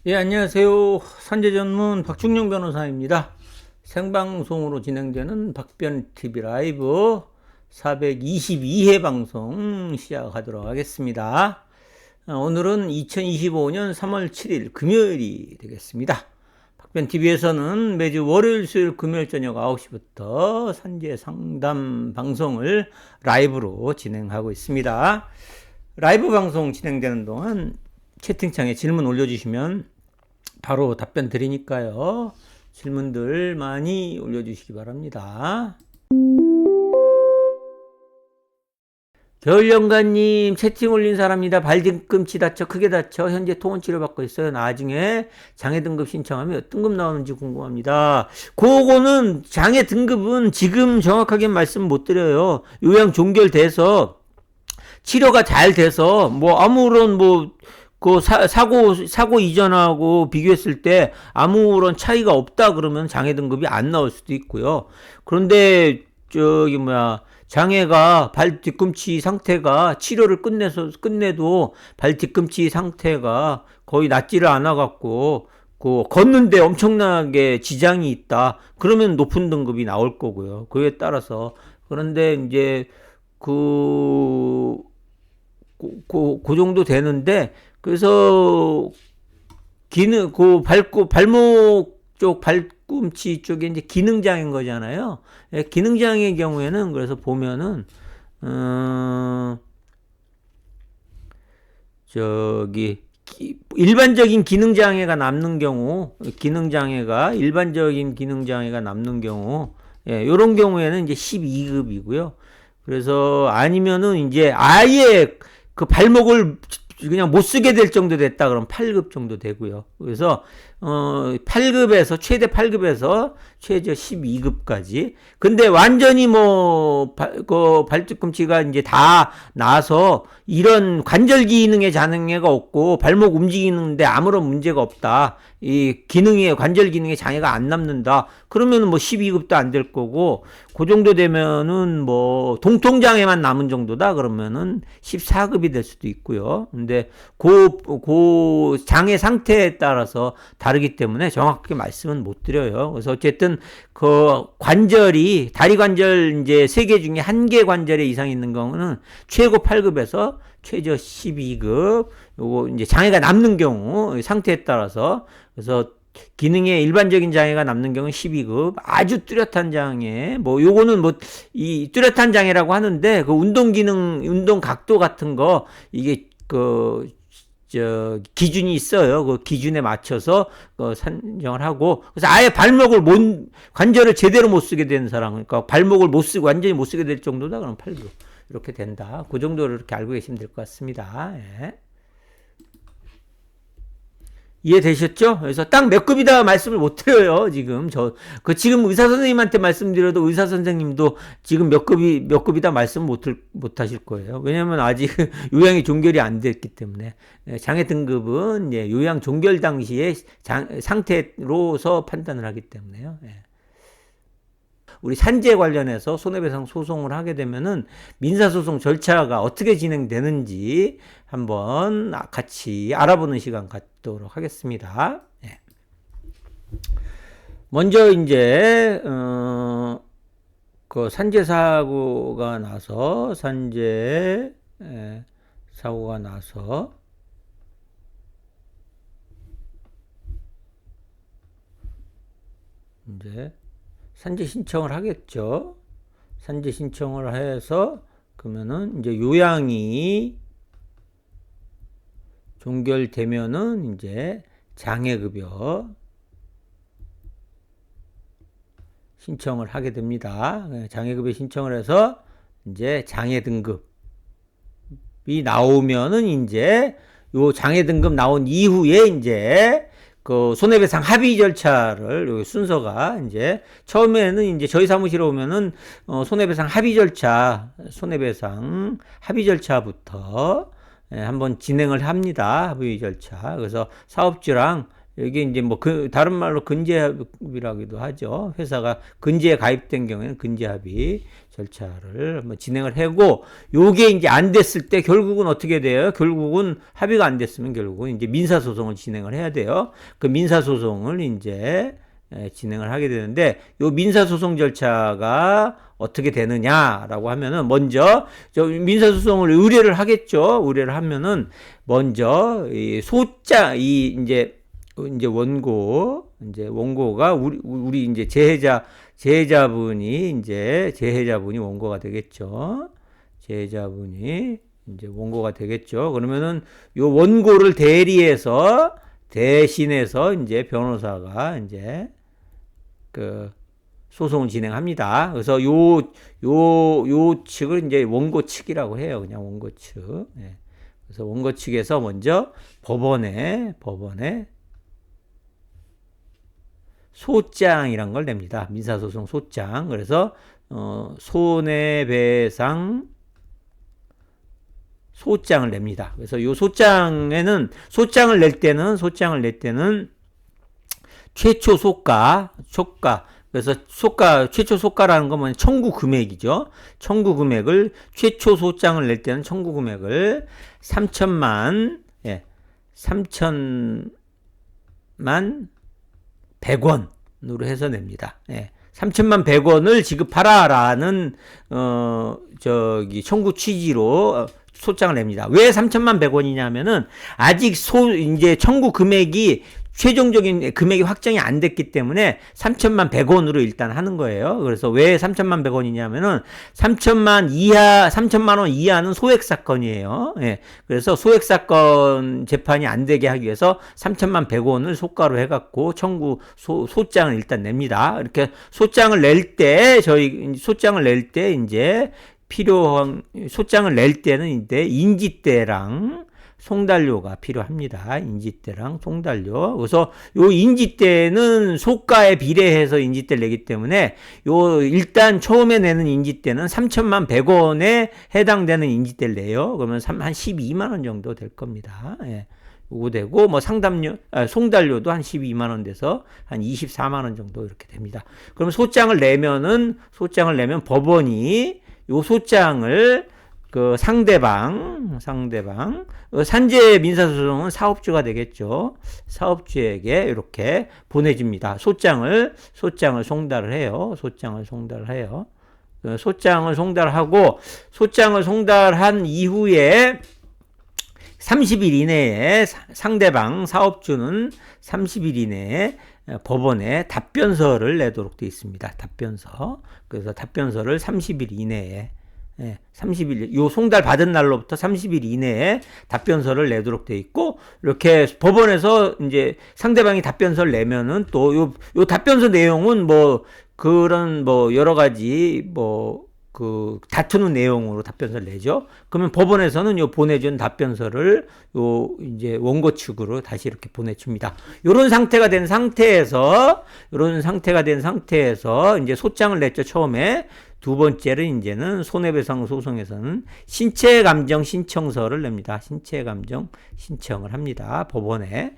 예, 안녕하세요. 산재 전문 박중영 변호사입니다. 생방송으로 진행되는 박변TV 라이브 422회 방송 시작하도록 하겠습니다. 오늘은 2025년 3월 7일 금요일이 되겠습니다. 박변TV에서는 매주 월요일, 수요일, 금요일 저녁 9시부터 산재 상담 방송을 라이브로 진행하고 있습니다. 라이브 방송 진행되는 동안 채팅창에 질문 올려주시면 바로 답변 드리니까요. 질문들 많이 올려주시기 바랍니다. 겨울연가님, 채팅 올린 사람이다. 발 뒤꿈치 다쳐, 크게 다쳐. 현재 통원 치료받고 있어요. 나중에 장애 등급 신청하면 몇 등급 나오는지 궁금합니다. 그거는 장애 등급은 지금 정확하게 말씀 못 드려요. 요양 종결돼서 치료가 잘 돼서 아무런 그 사고 이전하고 비교했을 때 아무런 차이가 없다 그러면 장애 등급이 안 나올 수도 있고요. 그런데 장애가 발 뒤꿈치 상태가 치료를 끝내도 발 뒤꿈치 상태가 거의 낫지를 않아 갖고 걷는데 엄청나게 지장이 있다. 그러면 높은 등급이 나올 거고요. 그에 따라서. 그런데 이제 그 정도 되는데, 그래서 발목 쪽 발꿈치 쪽에 이제 기능장애인 거잖아요. 예, 기능장애의 경우에는 그래서 보면은 일반적인 기능장애가 남는 경우, 일반적인 기능장애가 남는 경우, 예, 요런 경우에는 이제 12급이고요. 그래서 아니면은 이제 아예 그 발목을 그냥 못 쓰게 될 정도 됐다 그러면 8급 정도 되고요. 그래서 8급에서 최대 8급에서 최저 12급까지. 근데 완전히 발 뒤꿈치가 이제 다 나서 이런 관절 기능에 장애가 없고 발목 움직이는데 아무런 문제가 없다. 이 관절 기능에 장애가 안 남는다. 그러면은 12급도 안 될 거고, 그 정도 되면은 동통장애만 남은 정도다. 그러면은 14급이 될 수도 있고요. 근데 그 장애 상태에 따라서 다르기 때문에 정확하게 말씀은 못 드려요. 그래서 어쨌든 그 관절이 다리 관절 이제 3개 중에 1개 관절에 이상 있는 경우는 최고 8급에서 최저 12급, 요거 이제 장애가 남는 경우 상태에 따라서. 그래서 기능에 일반적인 장애가 남는 경우는 12급, 아주 뚜렷한 장애, 요거는 이 뚜렷한 장애라고 하는데, 그 운동 각도 같은 거, 이게 기준이 있어요. 그 기준에 맞춰서 산정을 하고, 그래서 아예 관절을 제대로 못 쓰게 되는 사람, 그러니까 발목을 완전히 못 쓰게 될 정도다. 그럼 8급. 이렇게 된다. 그 정도로 이렇게 알고 계시면 될 것 같습니다. 예. 이해되셨죠? 그래서 딱 몇 급이다 말씀을 못 드려요, 지금. 지금 의사 선생님한테 말씀드려도 의사 선생님도 지금 몇 급이다 말씀 못 하실 거예요. 왜냐면 아직 요양이 종결이 안 됐기 때문에. 장애 등급은 요양 종결 당시의 상태로서 판단을 하기 때문에요. 예. 우리 산재 관련해서 손해배상 소송을 하게 되면은 민사소송 절차가 어떻게 진행되는지 한번 같이 알아보는 시간 갖도록 하겠습니다. 네. 먼저 이제 그 산재 사고가 나서 이제 산재 신청을 하겠죠. 산재 신청을 해서 그러면은 이제 요양이 종결되면은 이제 장애급여 신청을 하게 됩니다. 장애급여 신청을 해서 이제 장애 등급이 나오면은 이제 요 장애 등급 나온 이후에 이제 그 손해배상 합의 절차를 순서가 이제 처음에는 이제 저희 사무실에 오면은 손해배상 합의 절차부터 한번 진행을 합니다. 합의 절차. 그래서 사업주랑 이게 이제 뭐 다른 말로 근제합의라고도 하죠. 회사가 근제에 가입된 경우에는 근제합의 절차를 뭐 진행을 하고, 요게 이제 안 됐을 때 결국은 어떻게 돼요? 결국은 합의가 안 됐으면 결국은 이제 민사소송을 진행을 해야 돼요. 그 민사소송을 이제 진행을 하게 되는데, 요 민사소송 절차가 어떻게 되느냐라고 하면은, 먼저 저 민사소송을 의뢰를 하겠죠. 의뢰를 하면은 먼저 이 소장, 이제 원고가 우리 이제 제해자분이 원고가 되겠죠. 제해자분이 이제 원고가 되겠죠. 그러면은 요 원고를 대신해서 이제 변호사가 이제 그 소송을 진행합니다. 그래서 요 측을 이제 원고 측이라고 해요. 그냥 원고 측. 예. 그래서 원고 측에서 먼저 법원에 소장이란 걸 냅니다. 민사소송 소장. 그래서 손해배상 소장을 냅니다. 그래서 요 소장을 낼 때는 최초 소가. 그래서 최초 소가라는 건 뭐냐, 청구 금액이죠. 청구 금액을, 최초 소장을 낼 때는 청구 금액을 3천만 100원으로 해서 냅니다. 3천만 100원을 지급하라라는 청구 취지로 소장을 냅니다. 왜 3천만 100원이냐면은 아직 이제 청구 금액이 최종적인 금액이 확정이 안 됐기 때문에 3천만 100원으로 일단 하는 거예요. 그래서 왜 3천만 100원이냐면은 3천만 원 이하는 소액 사건이에요. 그래서 소액 사건 재판이 안 되게 하기 위해서 3천만 100원을 소가로 해갖고 소장을 일단 냅니다. 이렇게 소장을 낼 때 이제 소장을 낼 때는 이제 인지대랑 송달료가 필요합니다. 인지대랑 송달료. 그래서 요 인지대는 소가에 비례해서 인지대를 내기 때문에 일단 처음에 내는 인지대는 3천만 100원에 해당되는 인지대를 내요. 그러면 한 12만 원 정도 될 겁니다. 요거 되고, 뭐 송달료도 한 12만 원 돼서 한 24만 원 정도 이렇게 됩니다. 그럼 소장을 내면 법원이 요 소장을 상대방, 산재 민사소송은 사업주가 되겠죠. 사업주에게 이렇게 보내줍니다. 소장을 송달을 해요. 소장을 송달한 이후에 30일 이내에 상대방 사업주는 30일 이내에 법원에 답변서를 내도록 되어 있습니다. 답변서. 그래서 답변서를 30일 이내에 30일, 요 송달 받은 날로부터 30일 이내에 답변서를 내도록 돼 있고, 이렇게 법원에서 이제 상대방이 답변서를 내면은 또 요 답변서 내용은 여러 가지 다투는 내용으로 답변서를 내죠. 그러면 법원에서는 요 보내준 답변서를 이제 원고 측으로 다시 이렇게 보내줍니다. 요런 상태가 된 상태에서 이제 소장을 냈죠, 처음에. 두 번째는 이제는 손해배상 소송에서는 신체감정 신청서를 냅니다. 신체감정 신청을 합니다. 법원에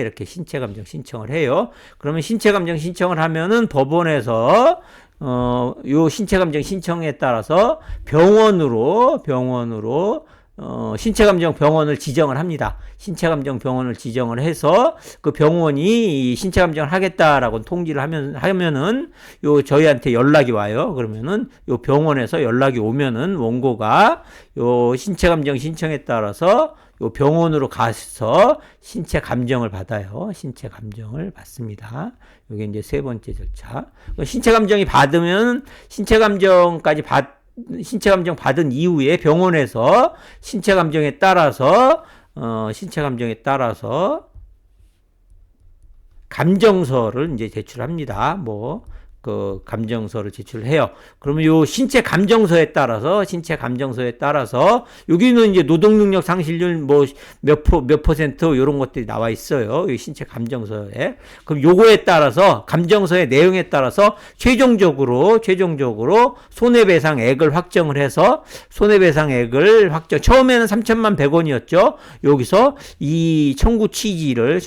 이렇게 신체감정 신청을 해요. 그러면 신체감정 신청을 하면은 법원에서 요 신체감정 신청에 따라서 병원으로 신체감정 병원을 지정을 합니다. 신체감정 병원을 지정을 해서 그 병원이 신체감정을 하겠다라고 통지를 하면은 저희한테 연락이 와요. 그러면은 요 병원에서 연락이 오면은 원고가 요 신체감정 신청에 따라서 요 병원으로 가서 신체감정을 받아요. 신체감정을 받습니다. 요게 이제 세 번째 절차. 신체감정이 받으면 신체감정 받은 이후에 병원에서 신체감정에 따라서 감정서를 이제 제출합니다. 그 감정서를 제출해요. 그러면 요 신체 감정서에 따라서 여기는 이제 노동능력 상실률 뭐 몇 퍼센트 요런 것들이 나와 있어요. 이 신체 감정서에. 그럼 요거에 따라서 감정서의 내용에 따라서 최종적으로 손해배상액을 확정을 해서 처음에는 3천만 100원이었죠. 여기서 이 청구 취지를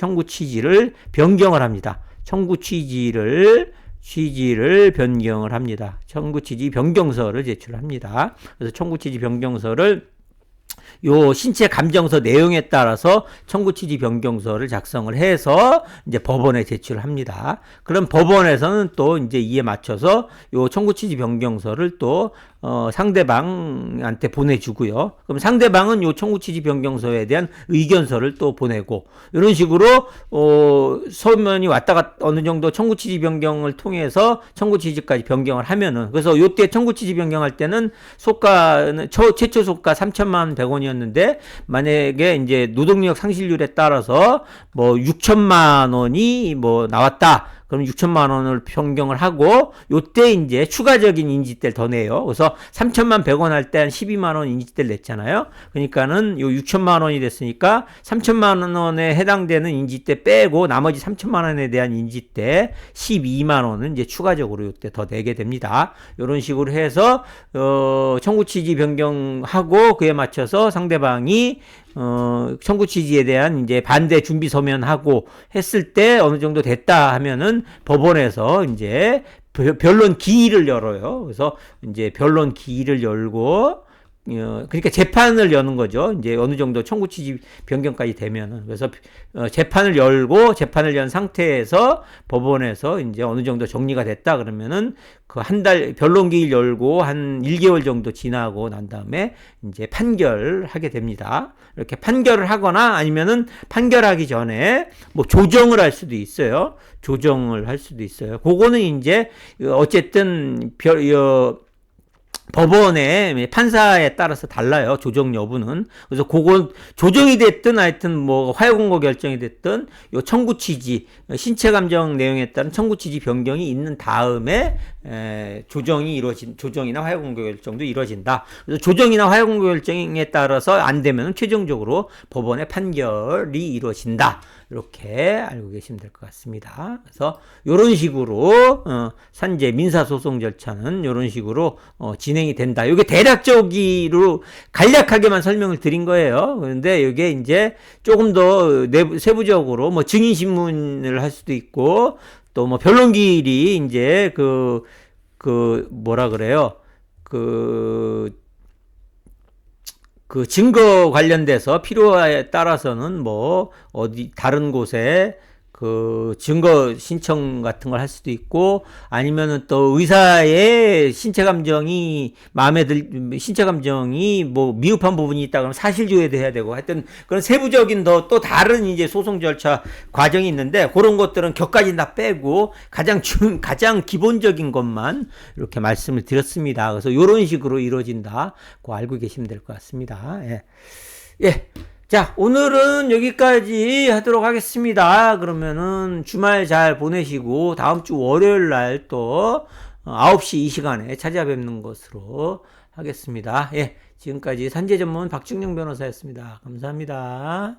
변경을 합니다. 청구 취지를 변경을 합니다. 청구 취지 변경서를 제출합니다. 그래서 청구 취지 변경서를 요 신체 감정서 내용에 따라서 청구 취지 변경서를 작성을 해서 이제 법원에 제출합니다. 그럼 법원에서는 또 이제 이에 맞춰서 요 청구 취지 변경서를 또 상대방한테 보내주고요. 그럼 상대방은 요 청구 취지 변경서에 대한 의견서를 또 보내고 이런 식으로 서면이 왔다가 어느 정도 청구 취지 변경을 통해서 청구 취지까지 변경을 하면은 그래서 요때 청구 취지 변경할 때는 소가는 최초 소가 3천만 100원이었는데 만약에 이제 노동력 상실률에 따라서 뭐 6천만 원이 뭐 나왔다. 그럼 6천만 원을 변경을 하고 요때 이제 추가적인 인지대를 더 내요. 그래서 3천만 100원 할 때 한 12만 원 인지대를 냈잖아요. 그러니까는 요 6천만 원이 됐으니까 3천만 원에 해당되는 인지대 빼고 나머지 3천만 원에 대한 인지대 12만 원은 이제 추가적으로 요때 더 내게 됩니다. 요런 식으로 해서 청구 취지 변경하고 그에 맞춰서 상대방이 청구 취지에 대한 이제 반대 준비 서면하고 했을 때 어느 정도 됐다 하면은 법원에서 이제 변론 기일을 열어요. 그래서 이제 변론 기일을 열고 그러니까 재판을 여는 거죠. 이제 어느 정도 청구 취지 변경까지 되면은 그래서 재판을 연 상태에서 법원에서 이제 어느 정도 정리가 됐다 그러면은 그 한 달 변론 기일 열고 한 1개월 정도 지나고 난 다음에 이제 판결하게 됩니다. 이렇게 판결을 하거나 아니면은 판결하기 전에 뭐 조정을 할 수도 있어요. 그거는 이제 어쨌든 법원의 판사에 따라서 달라요. 조정 여부는. 그래서 그건 조정이 됐든 하여튼 뭐 화해공고 결정이 됐든 요 청구 취지, 신체 감정 내용에 따른 청구 취지 변경이 있는 다음에 조정이나 화해공고 결정도 이루어진다. 그래서 조정이나 화해공고 결정에 따라서 안 되면 최종적으로 법원의 판결이 이루어진다. 이렇게 알고 계시면 될 것 같습니다. 그래서 이런 식으로 산재 민사소송 절차는 이런 식으로 진행이 된다. 이게 대략적으로 간략하게만 설명을 드린 거예요. 그런데 이게 이제 조금 더 세부적으로 뭐 증인 신문을 할 수도 있고 또 뭐 변론기일이 이제 뭐라 그래요? 그 증거 관련돼서 필요에 따라서는 뭐 어디 다른 곳에 그 증거 신청 같은 걸 할 수도 있고 아니면은 또 의사의 신체 감정이 뭐 미흡한 부분이 있다 그러면 사실조회도 해야 되고 하여튼 그런 세부적인 또 다른 이제 소송 절차 과정이 있는데 그런 것들은 격까지 다 빼고 가장 기본적인 것만 이렇게 말씀을 드렸습니다. 그래서 이런 식으로 이루어진다고 알고 계시면 될 것 같습니다. 예. 자, 오늘은 여기까지 하도록 하겠습니다. 그러면은 주말 잘 보내시고 다음 주 월요일 날 또 9시 이 시간에 찾아뵙는 것으로 하겠습니다. 예. 지금까지 산재 전문 박중영 변호사였습니다. 감사합니다.